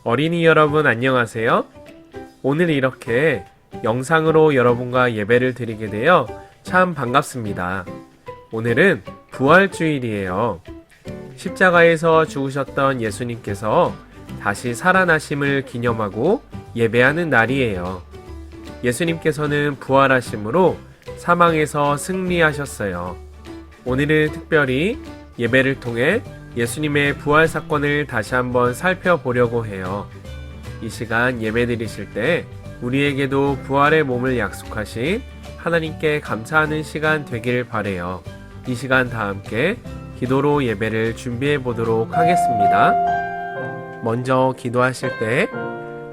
어린이 여러분 안녕하세요. 오늘 이렇게 영상으로 여러분과 예배를 드리게 되어 참 반갑습니다. 오늘은 부활주일이에요. 십자가에서 죽으셨던 예수님께서 다시 살아나심을 기념하고 예배하는 날이에요. 예수님께서는 부활하심으로 사망에서 승리하셨어요. 오늘은 특별히 예배를 통해 예수님의 부활 사건을 다시 한번 살펴보려고 해요. 이 시간 예배 드리실 때 우리에게도 부활의 몸을 약속하신 하나님께 감사하는 시간 되길 바래요. 이 시간 다 함께 기도로 예배를 준비해 보도록 하겠습니다. 먼저 기도하실 때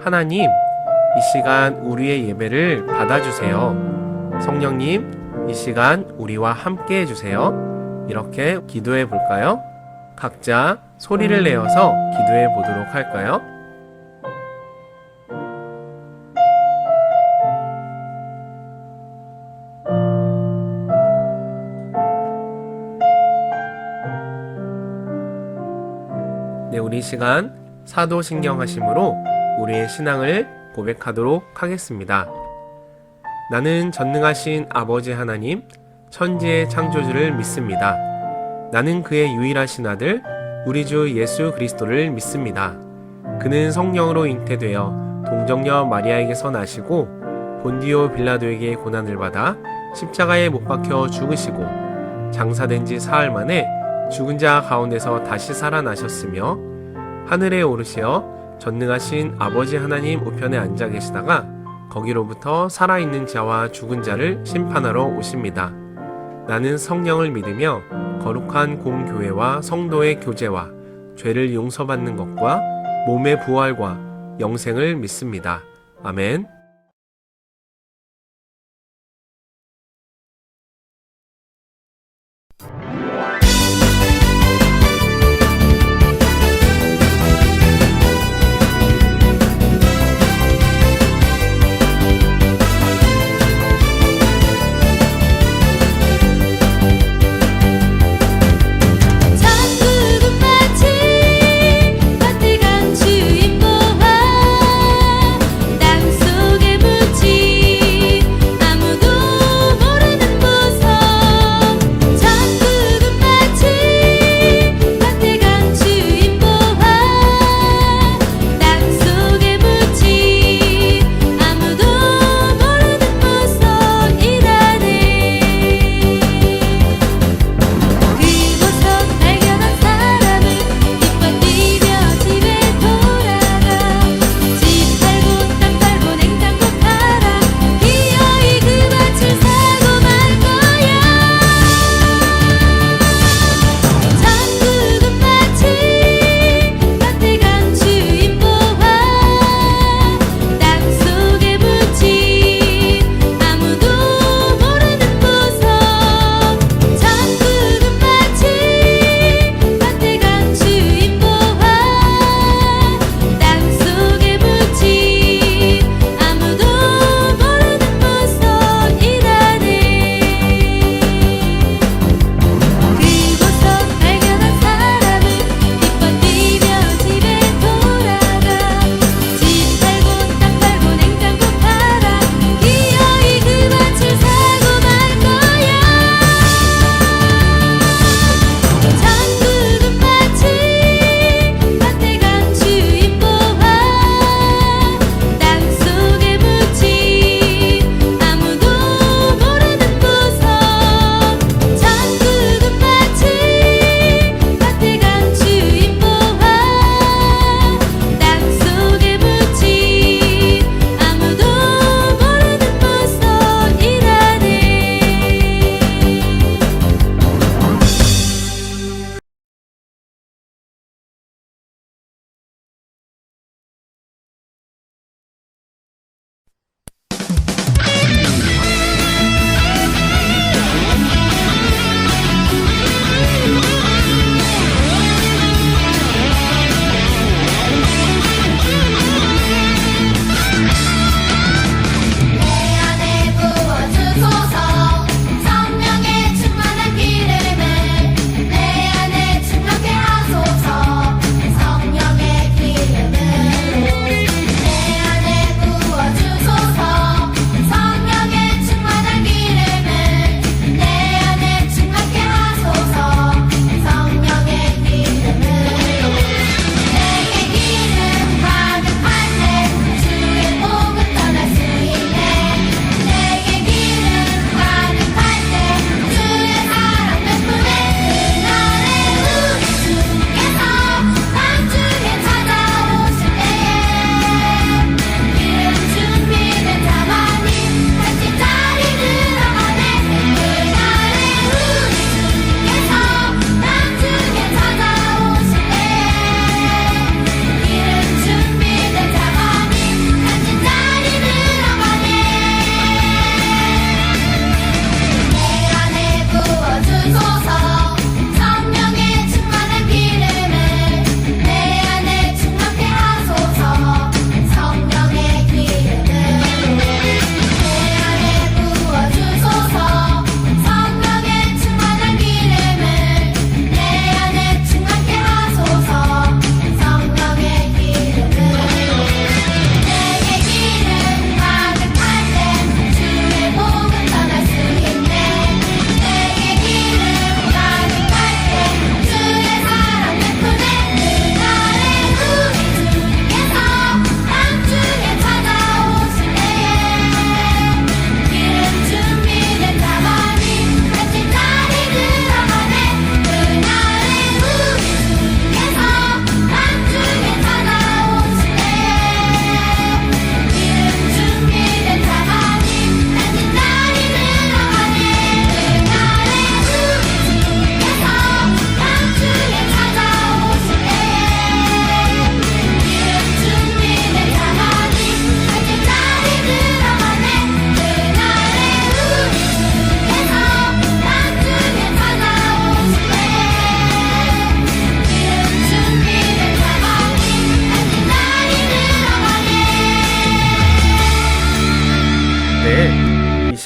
하나님, 이 시간 우리의 예배를 받아주세요. 성령님, 이 시간 우리와 함께 해주세요. 이렇게 기도해 볼까요? 각자 소리를 내어서 기도해 보도록 할까요? 네, 우리 시간 사도신경 하심으로 우리의 신앙을 고백하도록 하겠습니다. 나는 전능하신 아버지 하나님, 천지의 창조주를 믿습니다. 나는 그의 유일하신 아들, 우리 주 예수 그리스도를 믿습니다. 그는 성령으로 잉태되어 동정녀 마리아에게서 나시고 본디오 빌라도에게 고난을 받아 십자가에 못 박혀 죽으시고 장사된 지 사흘 만에 죽은 자 가운데서 다시 살아나셨으며 하늘에 오르시어 전능하신 아버지 하나님 우편에 앉아 계시다가 거기로부터 살아있는 자와 죽은 자를 심판하러 오십니다. 나는 성령을 믿으며 거룩한 공교회와 성도의 교제와 죄를 용서받는 것과 몸의 부활과 영생을 믿습니다. 아멘. 천국은 마치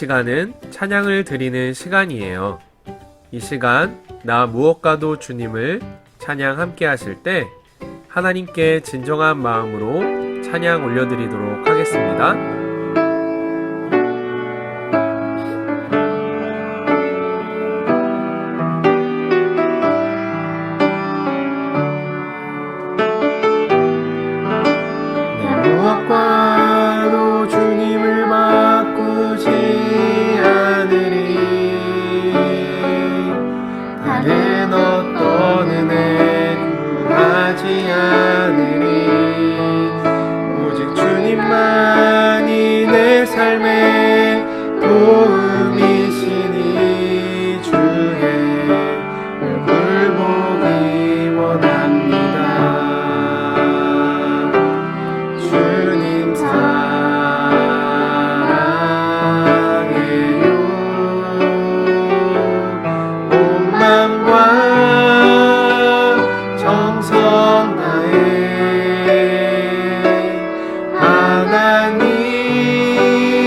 시간은 찬양을 드리는 시간이에요. 이 시간 나 무엇과도 주님을 찬양 함께 하실 때 하나님께 진정한 마음으로 찬양 올려드리도록 하겠습니다. 무엇과도 주님을 바꾸지 않으리. 다른 어떤 은혜 구하지 않으리. 오직 주님만이 내 삶의 도움이시니 주의 얼굴 보기 원합니다. 주님 사랑해요. 온 맘과 정성 다해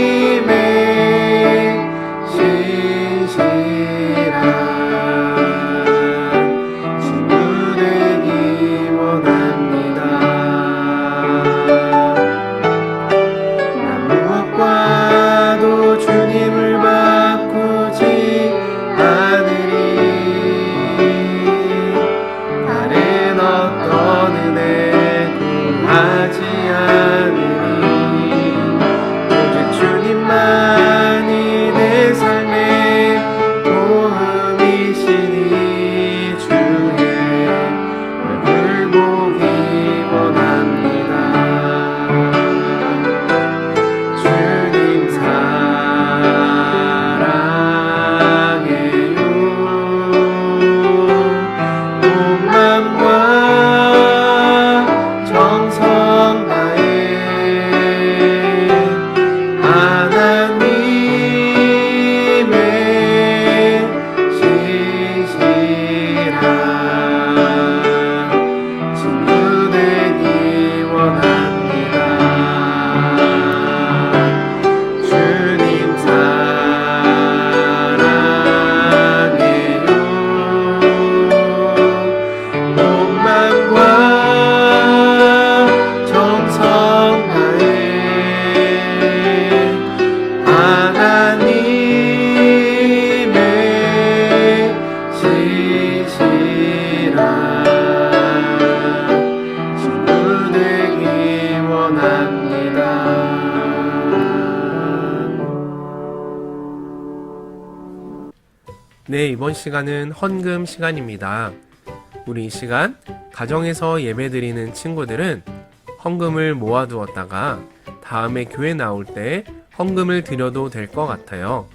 하나님의 신실한 친구 되기 원합니다. 무엇과도 주님을 바꾸지 않으리. 다른 어떤 은혜 구하지 않으리. 오직 주님만이 내 삶의 도움이시니 주의 얼굴 보기 원합니다. 주님 사랑해요. 온 맘과 정성 다해 하나님의 신실한 친구 되기 원합니다. 주님 사랑해요. 온 맘과 정성 다해 하나님의 신실한 친구 되기 원합니다. 네, 이번 시간은 헌금 시간입니다. 우리 이 시간 가정에서 예배드리는 친구들은 헌금을 모아두었다가 다음에 교회 나올 때 헌금을 드려도 될 것 같아요.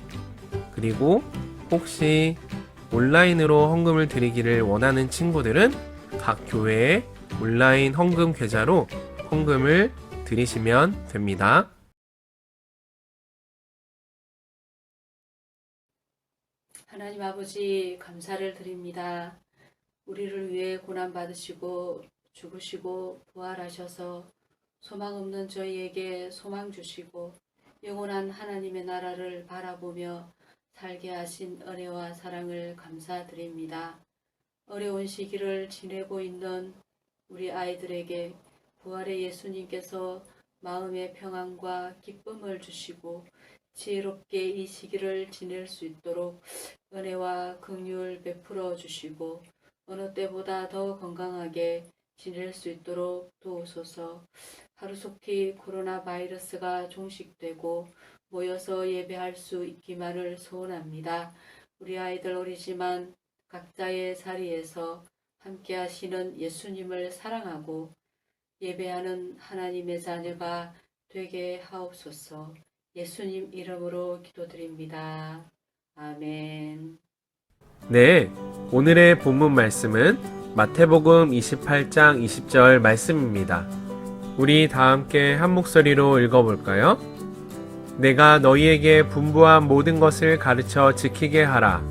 그리고 혹시 온라인으로 헌금을 드리기를 원하는 친구들은 각 교회의 온라인 헌금 계좌로 헌금을 드리시면 됩니다. 하나님 아버지 감사를 드립니다. 우리를 위해 고난받으시고 죽으시고 부활하셔서 소망 없는 저희에게 소망 주시고 영원한 하나님의 나라를 바라보며 살게 하신 은혜와 사랑을 감사드립니다. 어려운 시기를 지내고 있는 우리 아이들에게 부활의 예수님께서 마음의 평안과 기쁨을 주시고 지혜롭게 이 시기를 지낼 수 있도록 은혜와 긍휼 베풀어 주시고 어느 때보다 더 건강하게 지낼 수 있도록 도우소서. 하루속히 코로나 바이러스가 종식되고 모여서 예배할 수 있기만을 소원합니다. 우리 아이들 어리지만 각자의 자리에서 함께 하시는 예수님을 사랑하고 예배하는 하나님의 자녀가 되게 하옵소서. 예수님 이름으로 기도드립니다. 아멘. 네, 오늘의 본문 말씀은 마태복음 28장 20절 말씀입니다. 우리 다 함께 한 목소리로 읽어볼까요? 내가 너희에게 분부한 모든 것을 가르쳐 지키게 하라.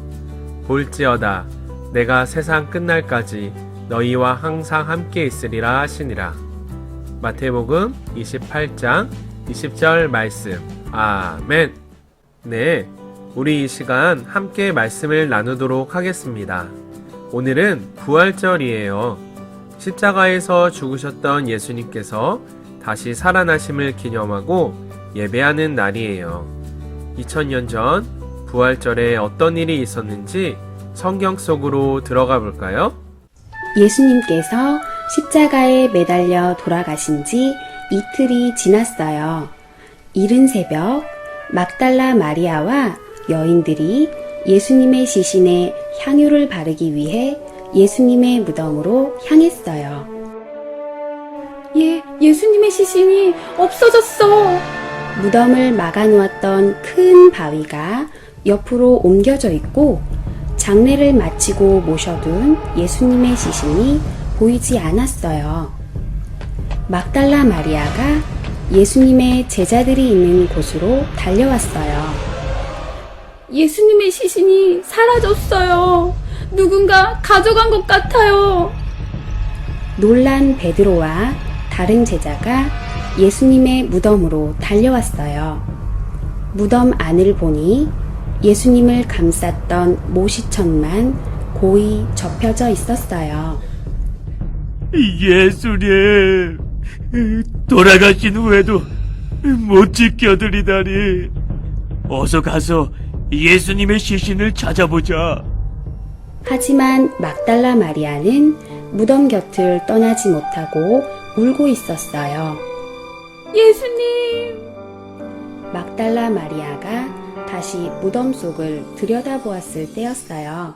볼지어다 내가 세상 끝날까지 너희와 항상 함께 있으리라 하시니라. 마태복음 28장 20절 말씀. 아멘. 네, 우리 이 시간 함께 말씀을 나누도록 하겠습니다. 오늘은 부활절이에요. 십자가에서 죽으셨던 예수님께서 다시 살아나심을 기념하고 예배하는 날이에요. 2000년 전 부활절에 어떤 일이 있었는지 성경 속으로 들어가 볼까요? 예수님께서 십자가에 매달려 돌아가신 지 이틀이 지났어요. 이른 새벽 막달라 마리아와 여인들이 예수님의 시신에 향유를 바르기 위해 예수님의 무덤으로 향했어요. 예수님의 시신이 없어졌어. 무덤을 막아놓았던 큰 바위가 옆으로 옮겨져 있고 장례를 마치고 모셔둔 예수님의 시신이 보이지 않았어요. 막달라 마리아가 예수님의 제자들이 있는 곳으로 달려왔어요. 예수님의 시신이 사라졌어요. 누군가 가져간 것 같아요. 놀란 베드로와 다른 제자가 예수님의 무덤으로 달려왔어요. 무덤 안을 보니 예수님을 감쌌던 모시천만 고이 접혀져 있었어요. 예수님, 돌아가신 후에도 못 지켜드리다니. 어서 가서 예수님의 시신을 찾아보자. 하지만 막달라 마리아는 무덤 곁을 떠나지 못하고 울고 있었어요. 예수님! 막달라 마리아가 다시 무덤 속을 들여다보았을 때였어요.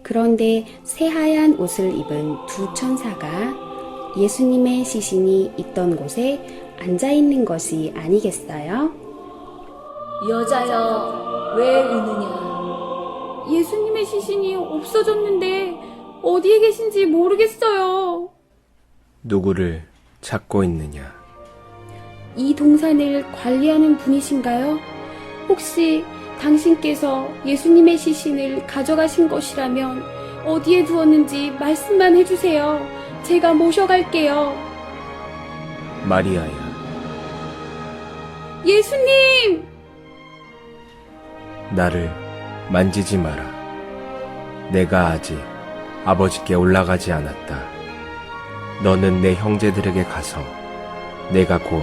그런데 새하얀 옷을 입은 두 천사가 예수님의 시신이 있던 곳에 앉아 있는 것이 아니겠어요? 여자여, 왜 우느냐? 예수님의 시신이 없어졌는데 어디에 계신지 모르겠어요. 누구를 찾고 있느냐? 이 동산을 관리하는 분이신가요? 혹시 당신께서 예수님의 시신을 가져가신 것이라면 어디에 두었는지 말씀만 해주세요. 제가 모셔갈게요. 마리아야. 예수님! 나를 만지지 마라. 내가 아직 아버지께 올라가지 않았다. 너는 내 형제들에게 가서 내가 곧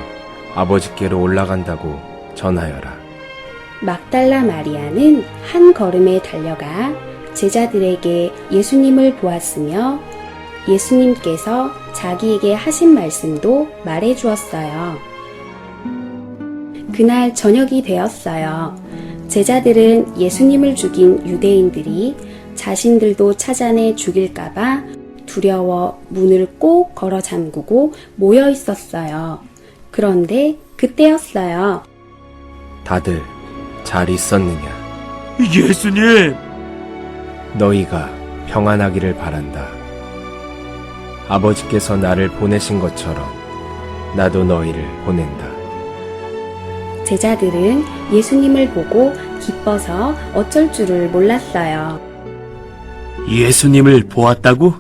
아버지께로 올라간다고 전하여라. 막달라 마리아는 한 걸음에 달려가 제자들에게 예수님을 보았으며 예수님께서 자기에게 하신 말씀도 말해 주었어요. 그날 저녁이 되었어요. 제자들은 예수님을 죽인 유대인들이 자신들도 찾아내 죽일까봐 두려워 문을 꼭 걸어 잠그고 모여 있었어요. 그런데 그때였어요. 다들 잘 있었느냐? 예수님! 너희가 평안하기를 바란다. 아버지께서 나를 보내신 것처럼 나도 너희를 보낸다. 제자들은 예수님을 보고 기뻐서 어쩔 줄을 몰랐어요. 예수님을 보았다고?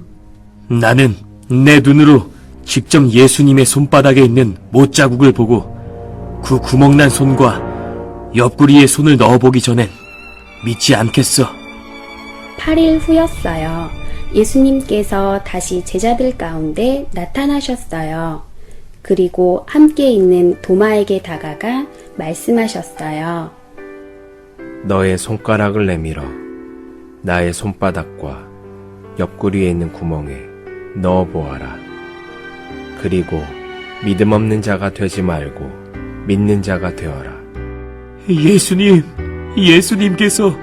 나는 내 눈으로 직접 예수님의 손바닥에 있는 못자국을 보고 그 구멍난 손과 옆구리에 손을 넣어보기 전엔 믿지 않겠어. 8일 후였어요. 예수님께서 다시 제자들 가운데 나타나셨어요. 그리고 함께 있는 도마에게 다가가 말씀하셨어요. 너의 손가락을 내밀어 나의 손바닥과 옆구리에 있는 구멍에 넣어보아라. 그리고 믿음 없는 자가 되지 말고 믿는 자가 되어라. 예수님, 예수님께서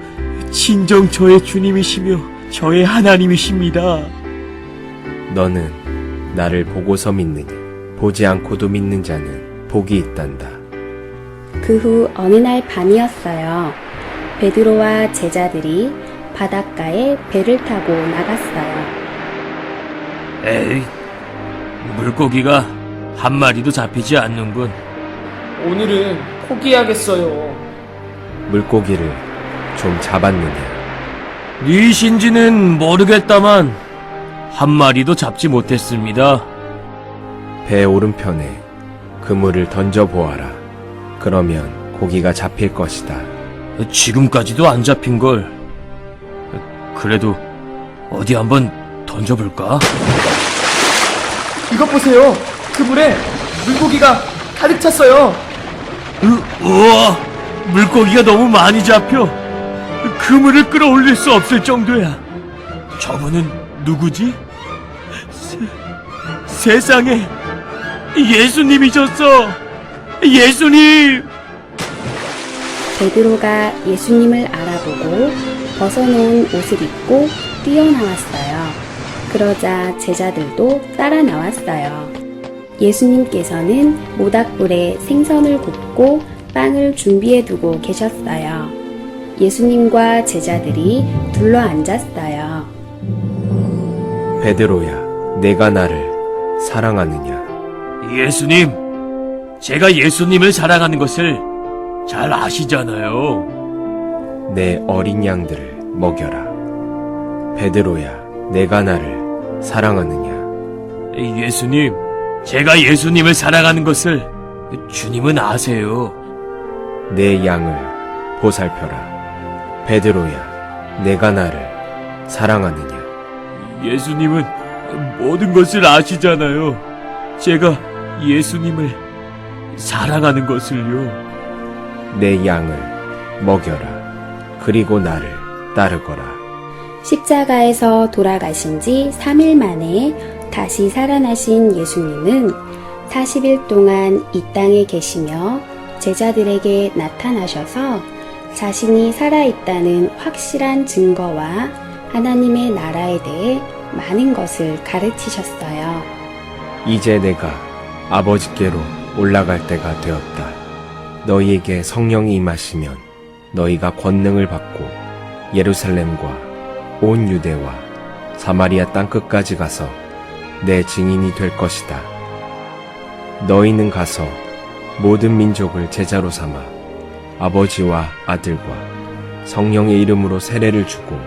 진정 저의 주님이시며 저의 하나님이십니다. 너는 나를 보고서 믿느니 보지 않고도 믿는 자는 복이 있단다. 그 후 어느 날 밤이었어요. 베드로와 제자들이 바닷가에 배를 타고 나갔어요. 에이, 물고기가 한 마리도 잡히지 않는군. 오늘은 포기하겠어요. 물고기를 좀 잡았느냐? 니신지는 모르겠다만 한 마리도 잡지 못했습니다. 배 오른편에 그물을 던져보아라. 그러면 고기가 잡힐 것이다. 지금까지도 안 잡힌 걸. 그래도 어디 한번 던져볼까? 이것 보세요. 그 물에 물고기가 가득 찼어요. 우와, 물고기가 너무 많이 잡혀. 그물을 끌어올릴 수 없을 정도야. 저분은 누구지? 세상에, 예수님이셨어. 예수님! 베드로가 예수님을 알아보고 벗어놓은 옷을 입고 뛰어나왔어요. 그러자 제자들도 따라 나왔어요. 예수님께서는 모닥불에 생선을 굽고 빵을 준비해 두고 계셨어요. 예수님과 제자들이 둘러 앉았어요. 베드로야, 내가 나를 사랑하느냐? 예수님, 제가 예수님을 사랑하는 것을 잘 아시잖아요. 내 어린 양들을 먹여라. 베드로야, 내가 나를 사랑하느냐? 예수님, 제가 예수님을 사랑하는 것을 주님은 아세요. 내 양을 보살펴라. 베드로야, 내가 나를 사랑하느냐? 예수님은 모든 것을 아시잖아요. 제가 예수님을 사랑하는 것을요. 내 양을 먹여라. 그리고 나를 따르거라. 십자가에서 돌아가신 지 3일 만에 다시 살아나신 예수님은 40일 동안 이 땅에 계시며 제자들에게 나타나셔서 자신이 살아있다는 확실한 증거와 하나님의 나라에 대해 많은 것을 가르치셨어요. 이제 내가 아버지께로 올라갈 때가 되었다. 너희에게 성령이 임하시면 너희가 권능을 받고 예루살렘과 온 유대와 사마리아 땅끝까지 가서 내 증인이 될 것이다. 너희는 가서 모든 민족을 제자로 삼아 아버지와 아들과 성령의 이름으로 세례를 주고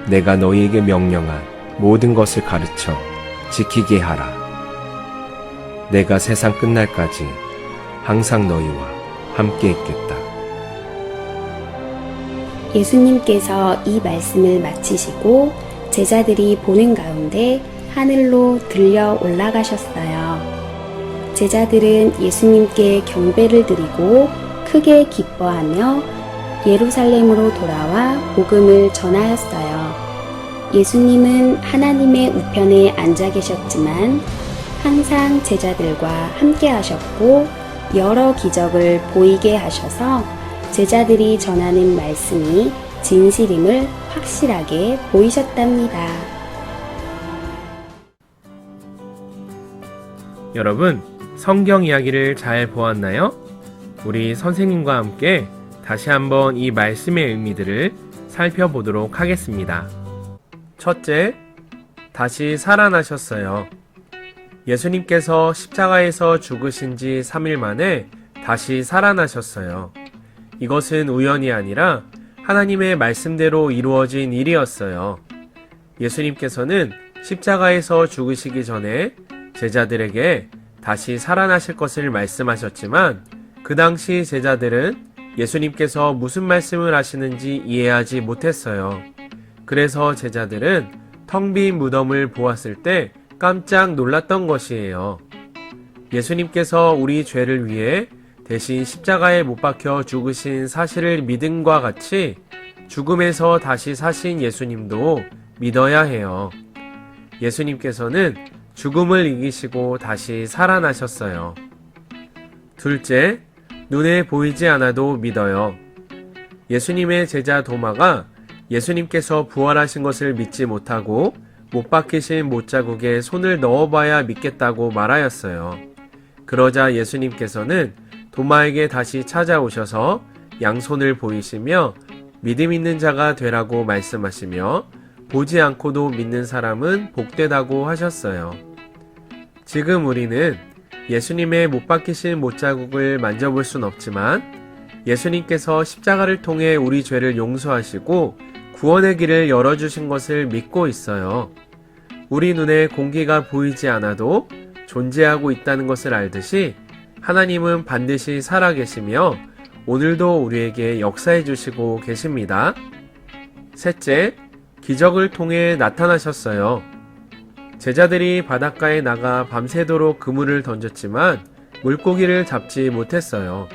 내가 너희에게 명령한 모든 것을 가르쳐 지키게 하라. 내가 세상 끝날까지 항상 너희와 함께 있겠다. 예수님께서 이 말씀을 마치시고 제자들이 보는 가운데 하늘로 들려 올라가셨어요. 제자들은 예수님께 경배를 드리고 크게 기뻐하며 예루살렘으로 돌아와 복음을 전하였어요. 예수님은 하나님의 우편에 앉아 계셨지만 항상 제자들과 함께 하셨고 여러 기적을 보이게 하셔서 제자들이 전하는 말씀이 진실임을 확실하게 보이셨답니다. 여러분, 성경 이야기를 잘 보았나요? 우리 선생님과 함께 다시 한번 이 말씀의 의미들을 살펴보도록 하겠습니다. 첫째, 다시 살아나셨어요. 예수님께서 십자가에서 죽으신 지 3일 만에 다시 살아나셨어요. 이것은 우연이 아니라 하나님의 말씀대로 이루어진 일이었어요. 예수님께서는 십자가에서 죽으시기 전에 제자들에게 다시 살아나실 것을 말씀하셨지만 그 당시 제자들은 예수님께서 무슨 말씀을 하시는지 이해하지 못했어요. 그래서 제자들은 텅 빈 무덤을 보았을 때 깜짝 놀랐던 것이에요. 예수님께서 우리 죄를 위해 대신 십자가에 못 박혀 죽으신 사실을 믿음과 같이 죽음에서 다시 사신 예수님도 믿어야 해요. 예수님께서는 죽음을 이기시고 다시 살아나셨어요. 둘째, 눈에 보이지 않아도 믿어요. 예수님의 제자 도마가 예수님께서 부활하신 것을 믿지 못하고 못 박히신 못자국에 손을 넣어봐야 믿겠다고 말하였어요. 그러자 예수님께서는 도마에게 다시 찾아오셔서 양손을 보이시며 믿음 있는 자가 되라고 말씀하시며 보지 않고도 믿는 사람은 복되다고 하셨어요. 지금 우리는 예수님의 못 박히신 못자국을 만져볼 순 없지만 예수님께서 십자가를 통해 우리 죄를 용서하시고 구원의 길을 열어주신 것을 믿고 있어요. 우리 눈에 공기가 보이지 않아도 존재하고 있다는 것을 알듯이 하나님은 반드시 살아계시며 오늘도 우리에게 역사해 주시고 계십니다. 셋째, 기적을 통해 나타나셨어요. 제자들이 바닷가에 나가 밤새도록 그물을 던졌지만 물고기를 잡지 못했어요.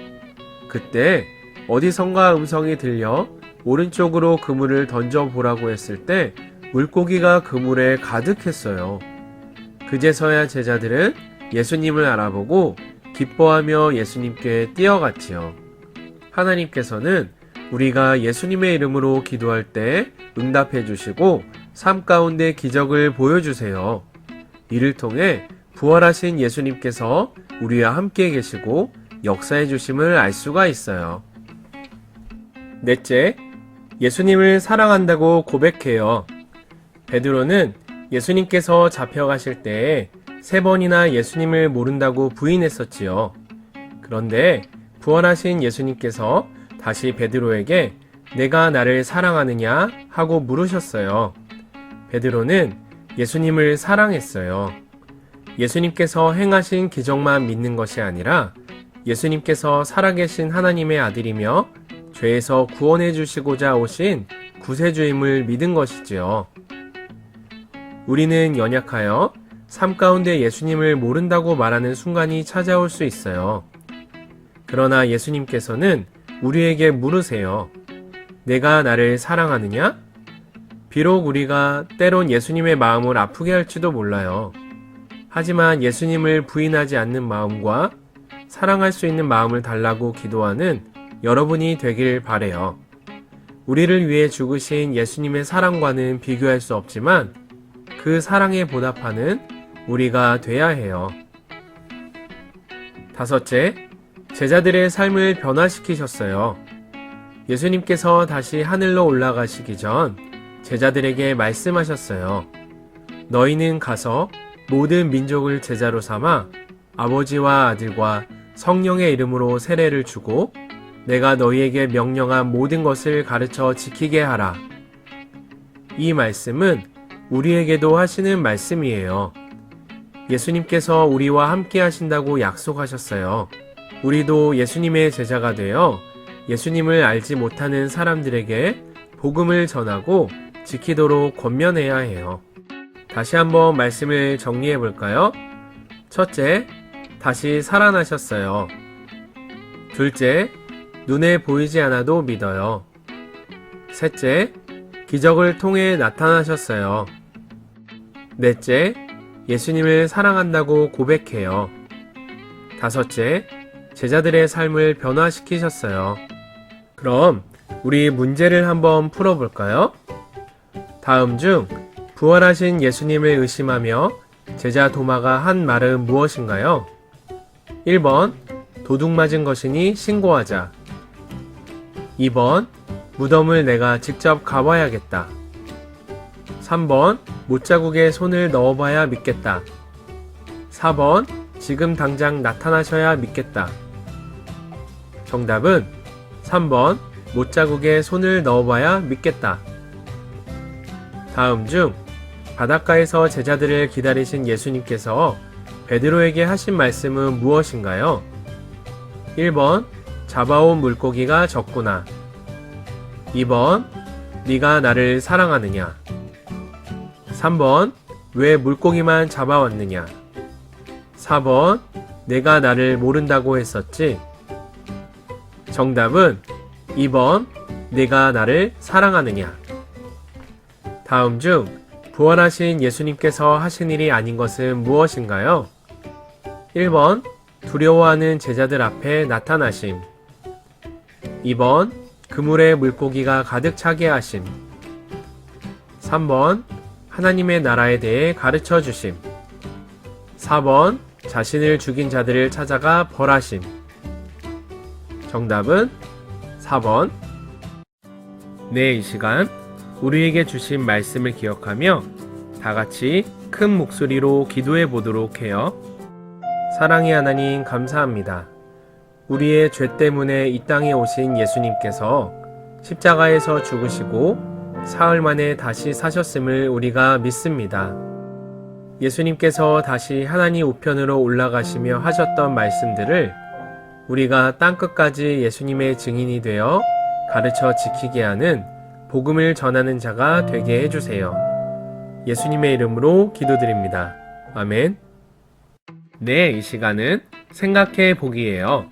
그때 어디선가 음성이 들려 오른쪽으로 그물을 던져보라고 했을 때 물고기가 그물에 가득했어요. 그제서야 제자들은 예수님을 알아보고 기뻐하며 예수님께 뛰어갔지요. 하나님께서는 우리가 예수님의 이름으로 기도할 때 응답해 주시고 삶 가운데 기적을 보여주세요. 이를 통해 부활하신 예수님께서 우리와 함께 계시고 역사해 주심을 알 수가 있어요. 넷째, 예수님을 사랑한다고 고백해요. 베드로는 예수님께서 잡혀가실 때에 3번이나 예수님을 모른다고 부인했었지요. 그런데 부활하신 예수님께서 다시 베드로에게 내가 나를 사랑하느냐 하고 물으셨어요. 베드로는 예수님을 사랑했어요. 예수님께서 행하신 기적만 믿는 것이 아니라 예수님께서 살아계신 하나님의 아들이며 죄에서 구원해 주시고자 오신 구세주임을 믿은 것이지요. 우리는 연약하여 삶 가운데 예수님을 모른다고 말하는 순간이 찾아올 수 있어요. 그러나 예수님께서는 우리에게 물으세요. 내가 나를 사랑하느냐? 비록 우리가 때론 예수님의 마음을 아프게 할지도 몰라요. 하지만 예수님을 부인하지 않는 마음과 사랑할 수 있는 마음을 달라고 기도하는 여러분이 되길 바래요. 우리를 위해 죽으신 예수님의 사랑과는 비교할 수 없지만 그 사랑에 보답하는 우리가 돼야 해요. 다섯째, 제자들의 삶을 변화시키셨어요. 예수님께서 다시 하늘로 올라가시기 전 제자들에게 말씀하셨어요. 너희는 가서 모든 민족을 제자로 삼아 아버지와 아들과 성령의 이름으로 세례를 주고 내가 너희에게 명령한 모든 것을 가르쳐 지키게 하라. 이 말씀은 우리에게도 하시는 말씀이에요. 예수님께서 우리와 함께 하신다고 약속하셨어요. 우리도 예수님의 제자가 되어 예수님을 알지 못하는 사람들에게 복음을 전하고 지키도록 권면해야 해요. 다시 한번 말씀을 정리해 볼까요? 첫째, 다시 살아나셨어요. 둘째, 눈에 보이지 않아도 믿어요. 셋째, 기적을 통해 나타나셨어요. 넷째, 예수님을 사랑한다고 고백해요. 다섯째, 제자들의 삶을 변화시키셨어요. 그럼 우리 문제를 한번 풀어볼까요? 다음 중 부활하신 예수님을 의심하며 제자 도마가 한 말은 무엇인가요? 1번, 도둑 맞은 것이니 신고하자. 2번, 무덤을 내가 직접 가봐야겠다. 3번, 못자국에 손을 넣어봐야 믿겠다. 4번, 지금 당장 나타나셔야 믿겠다. 정답은 3번, 못자국에 손을 넣어봐야 믿겠다. 다음 중 바닷가에서 제자들을 기다리신 예수님께서 베드로에게 하신 말씀은 무엇인가요? 1번, 잡아온 물고기가 적구나. 2번, 네가 나를 사랑하느냐. 3번, 왜 물고기만 잡아왔느냐. 4번, 내가 나를 모른다고 했었지. 정답은 2번, 내가 나를 사랑하느냐. 다음 중 부활하신 예수님께서 하신 일이 아닌 것은 무엇인가요? 1번, 두려워하는 제자들 앞에 나타나심. 2번, 그물에 물고기가 가득 차게 하심. 3번, 하나님의 나라에 대해 가르쳐 주심. 4번, 자신을 죽인 자들을 찾아가 벌하심. 정답은 4번. 네, 이 시간 우리에게 주신 말씀을 기억하며 다 같이 큰 목소리로 기도해 보도록 해요. 사랑의 하나님, 감사합니다. 우리의 죄 때문에 이 땅에 오신 예수님께서 십자가에서 죽으시고 사흘 만에 다시 사셨음을 우리가 믿습니다. 예수님께서 다시 하나님 우편으로 올라가시며 하셨던 말씀들을 우리가 땅끝까지 예수님의 증인이 되어 가르쳐 지키게 하는 복음을 전하는 자가 되게 해주세요. 예수님의 이름으로 기도드립니다. 아멘. 네, 이 시간은 생각해 보기예요.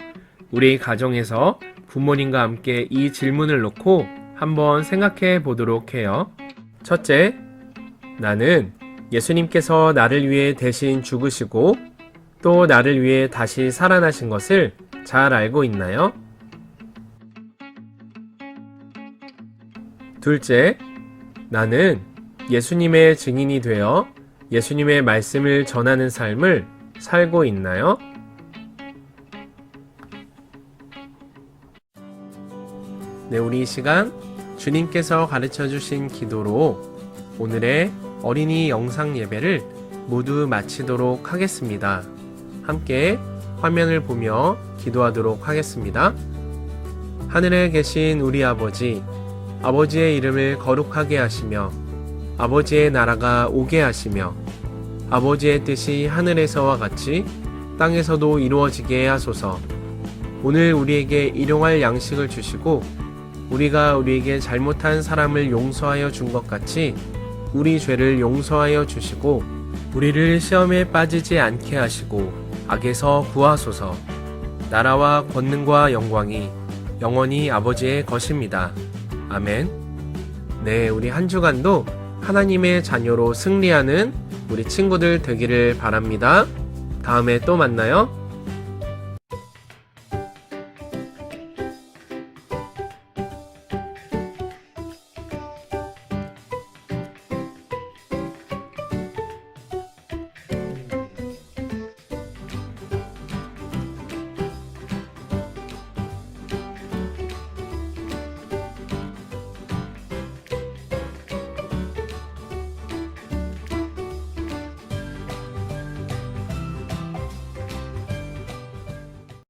우리 가정에서 부모님과 함께 이 질문을 놓고 한번 생각해 보도록 해요. 첫째, 나는 예수님께서 나를 위해 대신 죽으시고 또 나를 위해 다시 살아나신 것을 잘 알고 있나요? 둘째, 나는 예수님의 증인이 되어 예수님의 말씀을 전하는 삶을 살고 있나요? 네, 우리 이 시간 주님께서 가르쳐 주신 기도로 오늘의 어린이 영상 예배를 모두 마치도록 하겠습니다. 함께 화면을 보며 기도하도록 하겠습니다. 하늘에 계신 우리 아버지, 아버지의 이름을 거룩하게 하시며 아버지의 나라가 오게 하시며 아버지의 뜻이 하늘에서와 같이 땅에서도 이루어지게 하소서. 오늘 우리에게 일용할 양식을 주시고 우리가 우리에게 잘못한 사람을 용서하여 준 것 같이 우리 죄를 용서하여 주시고 우리를 시험에 빠지지 않게 하시고 악에서 구하소서. 나라와 권능과 영광이 영원히 아버지의 것입니다. 아멘. 네, 우리 한 주간도 하나님의 자녀로 승리하는 우리 친구들 되기를 바랍니다. 다음에 또 만나요.